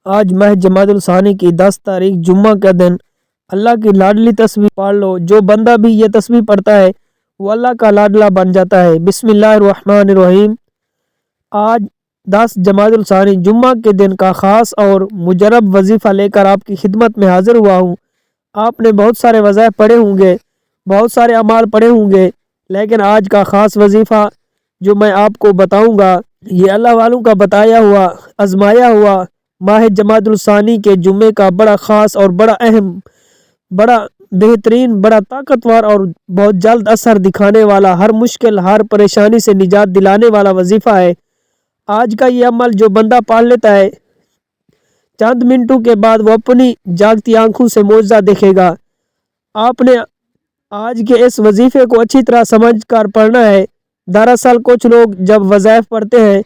آج ماہ جمادی الثانی کی 10 تاریخ جمعہ کا دن۔ اللہ کی لاڈلی تسبیح پڑھ لو۔ جو بندہ بھی یہ تسبیح پڑھتا ہے وہ اللہ کا لاڈلا بن جاتا ہے۔ بسم اللہ الرحمن الرحیم۔ آج 10 جمادی الثانی جمعہ کے دن کا خاص اور مجرب وظیفہ لے کر آپ کی خدمت میں حاضر ہوا ہوں۔ آپ نے بہت سارے وظائف پڑھے ہوں گے، بہت سارے اعمال پڑھے ہوں گے، لیکن آج کا خاص وظیفہ جو میں آپ کو بتاؤں گا یہ اللہ والوں کا بتایا ہوا، آزمایا ہوا ماہ جمادی الثانی کے جمعے کا بڑا خاص اور بڑا اہم، بڑا بہترین، بڑا طاقتور اور بہت جلد اثر دکھانے والا، ہر مشکل، ہر پریشانی سے نجات دلانے والا وظیفہ ہے۔ آج کا یہ عمل جو بندہ پڑھ لیتا ہے چند منٹوں کے بعد وہ اپنی جاگتی آنکھوں سے معجزہ دیکھے گا۔ آپ نے آج کے اس وظیفے کو اچھی طرح سمجھ کر پڑھنا ہے۔ دراصل کچھ لوگ جب وظائف پڑھتے ہیں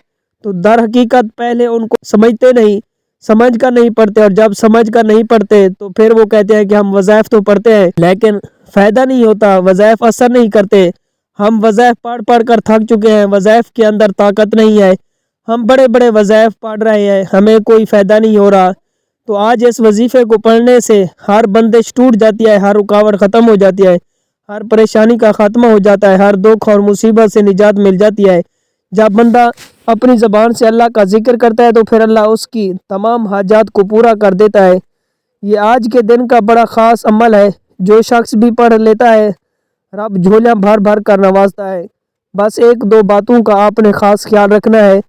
تو در حقیقت پہلے ان کو سمجھتے نہیں، سمجھ کر نہیں پڑھتے، اور جب سمجھ کر نہیں پڑھتے تو پھر وہ کہتے ہیں کہ ہم وظائف تو پڑھتے ہیں لیکن فائدہ نہیں ہوتا، وظائف اثر نہیں کرتے، ہم وظائف پڑھ پڑھ کر تھک چکے ہیں، وظائف کے اندر طاقت نہیں ہے، ہم بڑے بڑے وظائف پڑھ رہے ہیں، ہمیں کوئی فائدہ نہیں ہو رہا۔ تو آج اس وظیفے کو پڑھنے سے ہر بندش ٹوٹ جاتی ہے، ہر رکاوٹ ختم ہو جاتی ہے، ہر پریشانی کا خاتمہ ہو جاتا ہے، ہر دکھ اور مصیبت سے نجات مل جاتی ہے۔ جب بندہ اپنی زبان سے اللہ کا ذکر کرتا ہے تو پھر اللہ اس کی تمام حاجات کو پورا کر دیتا ہے۔ یہ آج کے دن کا بڑا خاص عمل ہے، جو شخص بھی پڑھ لیتا ہے رب جھولیاں بھر بھر کر نوازتا ہے۔ بس ایک دو باتوں کا آپ نے خاص خیال رکھنا ہے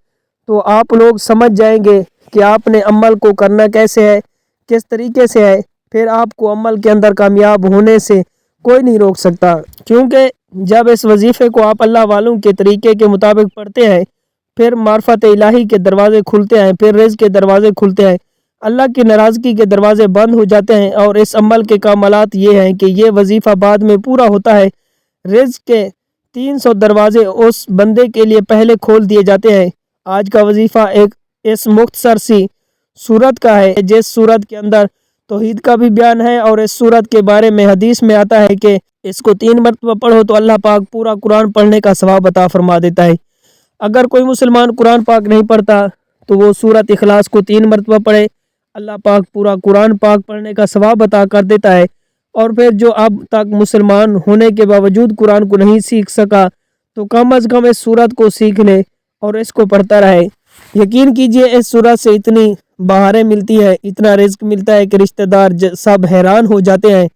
تو آپ لوگ سمجھ جائیں گے کہ آپ نے عمل کو کرنا کیسے ہے، کس طریقے سے ہے، پھر آپ کو عمل کے اندر کامیاب ہونے سے کوئی نہیں روک سکتا، کیونکہ جب اس وظیفے کو آپ اللہ والوں کے طریقے کے مطابق پڑھتے ہیں پھر معرفت الہی کے دروازے کھلتے ہیں، پھر رزق کے دروازے کھلتے ہیں، اللہ کی ناراضگی کے دروازے بند ہو جاتے ہیں۔ اور اس عمل کے کمالات یہ ہیں کہ یہ وظیفہ بعد میں پورا ہوتا ہے، رزق کے 300 دروازے اس بندے کے لیے پہلے کھول دیے جاتے ہیں۔ آج کا وظیفہ ایک اس مختصر سی صورت کا ہے جس صورت کے اندر توحید کا بھی بیان ہے، اور اس صورت کے بارے میں حدیث میں آتا ہے کہ اس کو 3 مرتبہ پڑھو تو اللہ پاک پورا قرآن پڑھنے کا ثواب عطا فرما دیتا ہے۔ اگر کوئی مسلمان قرآن پاک نہیں پڑھتا تو وہ سورۃ اخلاص کو 3 مرتبہ پڑھے، اللہ پاک پورا قرآن پاک پڑھنے کا ثواب عطا کر دیتا ہے۔ اور پھر جو اب تک مسلمان ہونے کے باوجود قرآن کو نہیں سیکھ سکا تو کم از کم اس سورت کو سیکھ لے اور اس کو پڑھتا رہے۔ یقین کیجئے اس سورت سے اتنی بہاریں ملتی ہیں، اتنا رزق ملتا ہے کہ رشتہ دار سب حیران ہو جاتے ہیں۔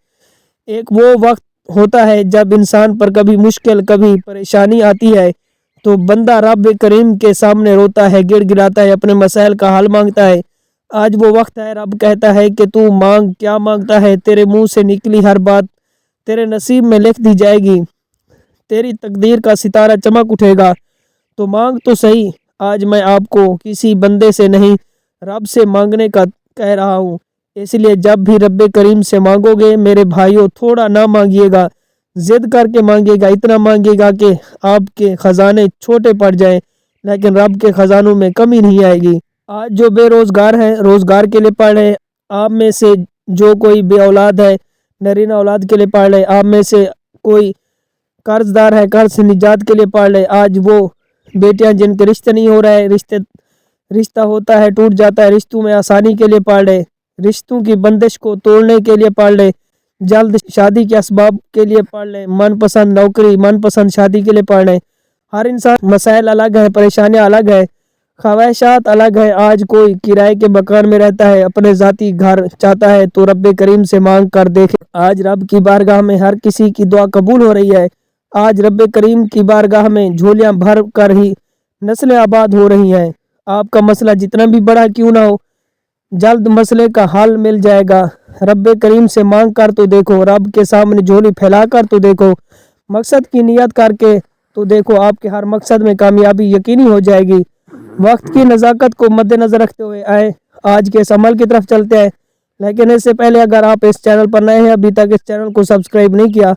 ایک وہ وقت ہوتا ہے جب انسان پر کبھی مشکل، کبھی پریشانی آتی ہے تو بندہ رب کریم کے سامنے روتا ہے، گڑ گڑاتا ہے، اپنے مسائل کا حل مانگتا ہے۔ آج وہ وقت ہے، رب کہتا ہے کہ تو مانگ، کیا مانگتا ہے، تیرے منہ سے نکلی ہر بات تیرے نصیب میں لکھ دی جائے گی، تیری تقدیر کا ستارہ چمک اٹھے گا، تو مانگ تو صحیح۔ آج میں آپ کو کسی بندے سے نہیں رب سے مانگنے کا کہہ رہا ہوں، اس لیے جب بھی رب کریم سے مانگو گے میرے بھائیوں تھوڑا نہ مانگیے گا، ضد کر کے مانگیے گا، اتنا مانگیے گا کہ آپ کے خزانے چھوٹے پڑ جائیں، لیکن رب کے خزانوں میں کمی نہیں آئے گی۔ آج جو بے روزگار ہیں روزگار کے لیے پڑھ رہے، آپ میں سے جو کوئی بے اولاد ہے نرینہ اولاد کے لیے پڑھ رہے، آپ میں سے کوئی قرض دار ہے قرض سے نجات کے لیے پڑھ رہے، آج وہ بیٹیاں جن کے رشتے نہیں ہو رہے، رشتہ ہوتا ہے ٹوٹ جاتا ہے، رشتوں میں آسانی کے لیے پڑھ رہے، رشتوں کی بندش کو توڑنے کے لیے پڑھ رہے، جلد شادی کے اسباب کے لیے پڑھ لیں، من پسند نوکری، من پسند شادی کے لیے پڑھ لیں۔ ہر انسان مسائل الگ ہیں، پریشانیاں الگ ہیں، خواہشات الگ ہیں۔ آج کوئی کرائے کے مکان میں رہتا ہے، اپنے ذاتی گھر چاہتا ہے تو رب کریم سے مانگ کر دیکھے، آج رب کی بارگاہ میں ہر کسی کی دعا قبول ہو رہی ہے۔ آج رب کریم کی بارگاہ میں جھولیاں بھر کر ہی نسلیں آباد ہو رہی ہیں۔ آپ کا مسئلہ جتنا بھی بڑا کیوں نہ ہو جلد مسئلے کا حل مل جائے گا۔ رب کریم سے مانگ کر تو دیکھو، رب کے سامنے جھولی پھیلا کر تو دیکھو، مقصد کی نیت کر کے تو دیکھو، آپ کے ہر مقصد میں کامیابی یقینی ہو جائے گی۔ وقت کی نزاکت کو مد نظر رکھتے ہوئے آئے آج کے اس عمل کی طرف چلتے ہیں، لیکن اس سے پہلے اگر آپ اس چینل پر نئے ہیں، ابھی تک اس چینل کو سبسکرائب نہیں کیا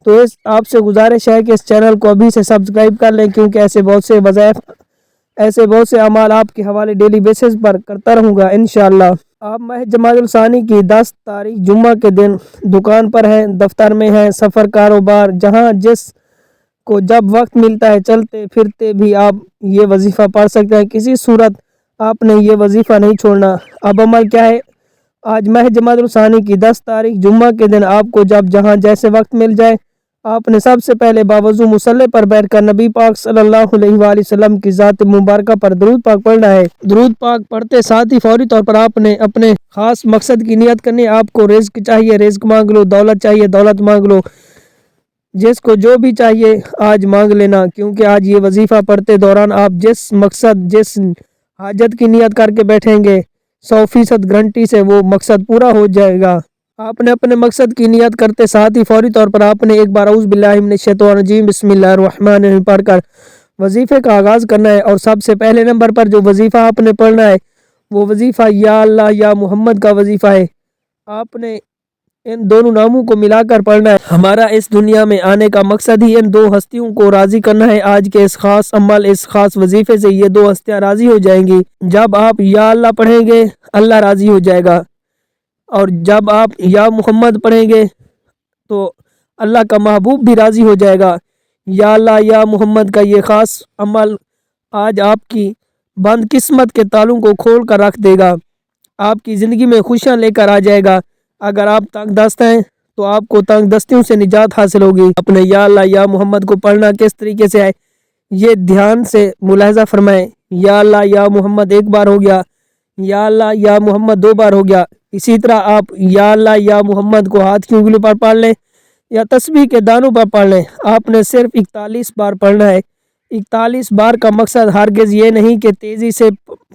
تو آپ سے گزارش ہے کہ اس چینل کو ابھی سے سبسکرائب کر لیں، کیونکہ ایسے بہت سے وظائف، ایسے بہت سے اعمال آپ کے حوالے ڈیلی بیسس پر کرتا رہوں گا انشاءاللہ۔ آپ ماہ جمادی الثانی کی 10 تاریخ جمعہ کے دن دکان پر ہیں، دفتر میں ہیں، سفر، کاروبار، جہاں جس کو جب وقت ملتا ہے چلتے پھرتے بھی آپ یہ وظیفہ پڑھ سکتے ہیں۔ کسی صورت आपने ये वजीफ़ा नहीं छोड़ना। अब अमल क्या है? आज माह जमादुल सानी की 10 तारीख जुम्मा के दिन आपको जब जहाँ जैसे वक्त मिल जाए, आपने सबसे पहले बावजू मुसल्ले पर बैठकर नबी पाक सल्लल्लाहु अलैहि वसल्लम की ज़ात मुबारका पर दरूद पाक पढ़ना है। दरूद पाक पढ़ते साथ ही फौरी तौर पर आपने अपने खास मकसद की नियत करनी है। आपको रिज़्क चाहिए, रिज़्क मांग लो, दौलत चाहिए, दौलत मांग लो, जिसको जो भी चाहिए आज मांग लेना, क्योंकि आज ये वजीफ़ा पढ़ते दौरान आप जिस मकसद जिस हाजत की नियत करके बैठेंगे 100% गारंटी से वो मकसद पूरा हो जाएगा। आपने अपने मकसद की नियत करते साथ ही फौरी तौर पर आपने एक बार औज़ु बिल्लाहि मिनश शैतानिर रजीम बिस्मिल्लाहिर्रहमानिर्रहीम पढ़कर वजीफ़े का आगाज़ करना है। और सबसे पहले नंबर पर जो वजीफ़ा आपने पढ़ना है वो वजीफ़ा या अल्लाह या मोहम्मद का वजीफ़ा है। आपने इन दोनों नामों को मिलाकर पढ़ना है। हमारा इस दुनिया में आने का मकसद ही इन दो हस्तियों को राज़ी करना है। आज के इस खास अमल, इस खास वजीफ़े से ये दो हस्तियाँ राज़ी हो जाएंगी। जब आप या अल्लाह पढ़ेंगे अल्लाह राज़ी हो जाएगा, और जब आप या मोहम्मद पढ़ेंगे तो अल्लाह का महबूब भी राज़ी हो जाएगा। या अल्लाह या मोहम्मद का ये ख़ास अमल आज आपकी बंद किस्मत के तालों को खोल कर रख देगा, आपकी ज़िंदगी में खुशियाँ लेकर आ जाएगा। अगर आप तंग दस्त हैं तो आपको तंग दस्तियों से निजात हासिल होगी। अपने या अल्लाह या मोहम्मद को पढ़ना किस तरीके से है ये ध्यान से मुलाहजा फरमाएं। या अल्लाह या मोहम्मद एक बार हो गया, या अल्लाह या मोहम्मद 2 बार हो गया। इसी तरह आप या अल्लाह या मोहम्मद को हाथ की उंगली पर पढ़ लें या तस्बीह के दानों पर पढ़ लें। आपने सिर्फ 41 बार पढ़ना है। 41 बार का मकसद हरगिज़ ये नहीं कि तेज़ी से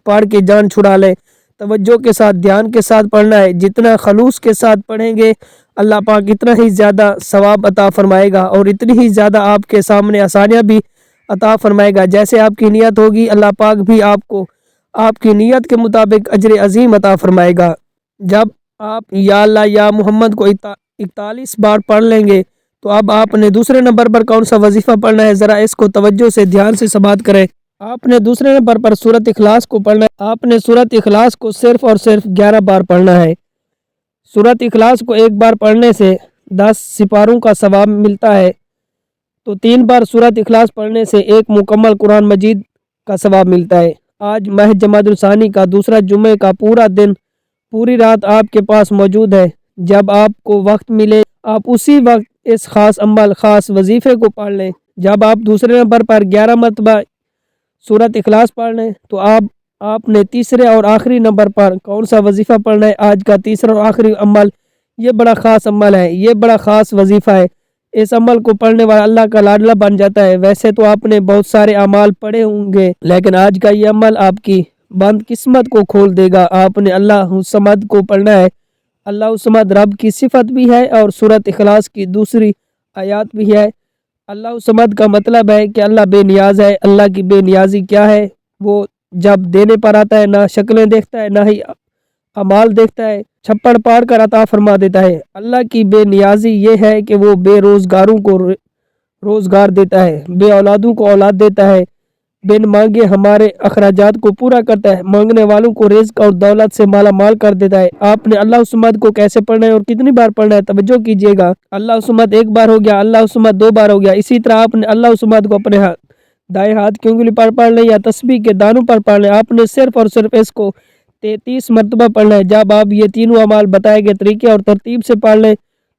पढ़ के जान छुड़ा लें, तवज्जो के साथ ध्यान के साथ पढ़ना है। जितना खलूस के साथ पढ़ेंगे अल्लाह पाक इतना ही ज़्यादा सवाब अता फरमाएगा और इतनी ही ज़्यादा आपके सामने आसानियाँ भी अता फरमाएगा। जैसे आपकी नीयत होगी अल्लाह पाक भी आपको आपकी नीयत के मुताबिक अजर अजीम अता फरमाएगा। जब आप या अल्लाह या मोहम्मद को 41 बार पढ़ लेंगे तो अब आपने दूसरे नंबर पर कौन सा वजीफ़ा पढ़ना है, ज़रा इसको तवज्जो से ध्यान से समाअत करें। आपने दूसरे नंबर पर सूरत इखलास को पढ़ना है। आपने सूरत इखलास को सिर्फ और सिर्फ 11 बार पढ़ना है। सूरत इखलास को एक बार पढ़ने से 10 सिपारों का सवाब मिलता है, तो 3 बार सूरत इखलास पढ़ने से एक मुकम्मल कुरान मजीद का सवाब मिलता है। आज माह जमादुल सानी का दूसरा जुम्मे का पूरा दिन पूरी रात आपके पास मौजूद है। जब आपको वक्त मिले आप उसी वक्त इस ख़ास अमल ख़ास वजीफ़े को पढ़ लें। जब आप दूसरे नंबर पर 11 मरतबा सूरत इखलास पढ़ लें तो आपने तीसरे और आखिरी नंबर पर कौन सा वजीफ़ा पढ़ना है। आज का तीसरा और आखिरी अमल ये बड़ा ख़ास अमल है, ये बड़ा ख़ास वजीफ़ा है। इस अमल को पढ़ने वाला अल्लाह का लाडला बन जाता है। वैसे तो आपने बहुत सारे अमाल पढ़े होंगे, लेकिन आज का ये अमल आपकी बंद किस्मत को खोल देगा। आपने अल्लाह समद को पढ़ना है। अल्लाह समद रब की सिफत भी है और सूरत इखलास की दूसरी आयत भी है। अल्लाह समद का मतलब है कि अल्लाह बेनियाज है। अल्लाह की बेनियाजी क्या है? वो जब देने पर आता है ना शक्लें देखता है ना ही अमाल देखता है, छप्पड़ पाड़ कर अता फरमा देता है। अल्लाह की बेनियाजी ये है कि वो बेरोज़गारों को रोज़गार देता है, बे औलादों को औलाद देता है, बिन मांगे हमारे अखराजात को पूरा करता है, मांगने वालों को रिज़्क और दौलत से माला माल कर देता है। आपने अल्लाह सुमद को कैसे पढ़ना है और कितनी बार पढ़ना है तवज्जो कीजिएगा। अल्लाह सुमद एक बार हो गया, अल्लाह सुमद 2 बार हो गया। इसी तरह आपने अल्लाह सुमद को अपने दाएं हाथ की उंगली पर पढ़ लें या तस्बीह के दानों पर पढ़ लें। आपने सिर्फ और सिर्फ इसको 33 मरतबा पढ़ना है। जब आप ये तीनों अमाल बताए गए तरीके और तरतीब से पढ़ लें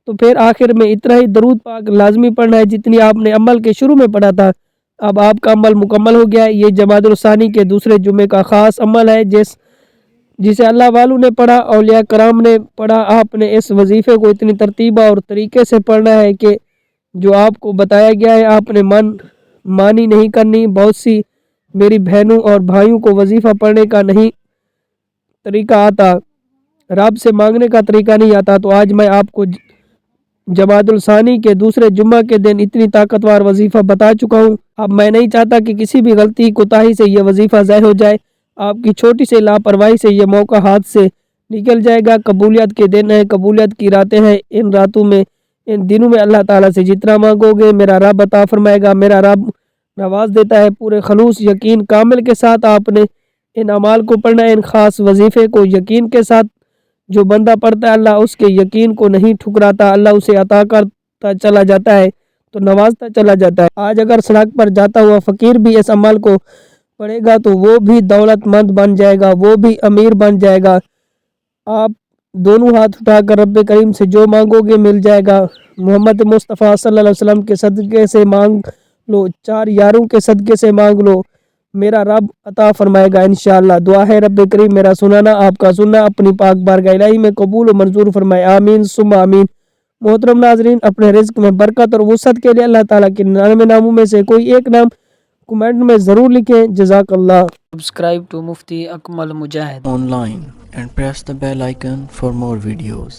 तो फिर आखिर में इतना ही दरूद पाक लाजमी पढ़ना है जितनी आपने अमल के शुरू में पढ़ा था। अब आपका अमल मुकम्मल हो गया है। ये जमादुल सानी के दूसरे जुम्मे का ख़ास अमल है जिसे अल्लाह वालों ने पढ़ा, औलिया कराम ने पढ़ा। आपने इस वजीफ़े को इतनी तरतीब और तरीके से पढ़ना है कि जो आपको बताया गया है आपने मानी नहीं करनी। बहुत सी मेरी बहनों और भाइयों को वजीफ़ा पढ़ने का नहीं तरीका आता, रब से मांगने का तरीका नहीं आता, तो आज मैं आपको जमादुल सानी के दूसरे जुम्मा के दिन इतनी ताकतवर वजीफ़ा बता चुका हूँ। अब मैं नहीं चाहता कि किसी भी गलती कोताही से यह वजीफ़ा ज़ाय हो जाए। आपकी छोटी सी लापरवाही से यह मौका हाथ से निकल जाएगा। कबूलियत के दिन है, कबूलियत की रातें हैं। इन रातों में इन दिनों में अल्लाह ताला से जितना मांगोगे मेरा रब अता फरमाएगा, मेरा रब नवाज देता है। पूरे खलूस यकीन कामिल के साथ आपने इन अमाल को पढ़ना है, इन ख़ास वजीफ़े को यकीन के साथ। जो बंदा पढ़ता है अल्लाह उसके यकीन को नहीं ठुकराता, अल्लाह उसे अता करता चला जाता है, तो नवाजता चला जाता है। आज अगर सड़क पर जाता हुआ फ़कीर भी इस अमल को पढ़ेगा तो वो भी दौलतमंद बन जाएगा, वो भी अमीर बन जाएगा। आप दोनों हाथ उठाकर रब्बे करीम से जो मांगोगे मिल जाएगा। मोहम्मद मुस्तफ़ा सल्लल्लाहु अलैहि वसल्लम के सदक़े से मांग लो, 4 यारों के सदक़े से मांग लो, मेरा रब अता फरमाएगा इंशाअल्लाह। दुआ है रब्बे करीम मेरा सुनाना आपका सुनना अपनी पाक बारगाह इलाही में कबूल और मंजूर फरमाए, आमीन सुम्मा आमीन। मोहतरम नाजरीन, अपने रिज़्क में बरकत और वसअत के लिए अल्लाह ताला के 99 नामों में से कोई एक नाम कमेंट में ज़रूर लिखें। जज़ाकल्लाह। Subscribe to Mufti Akmal Mujahid online and press the bell icon for more videos.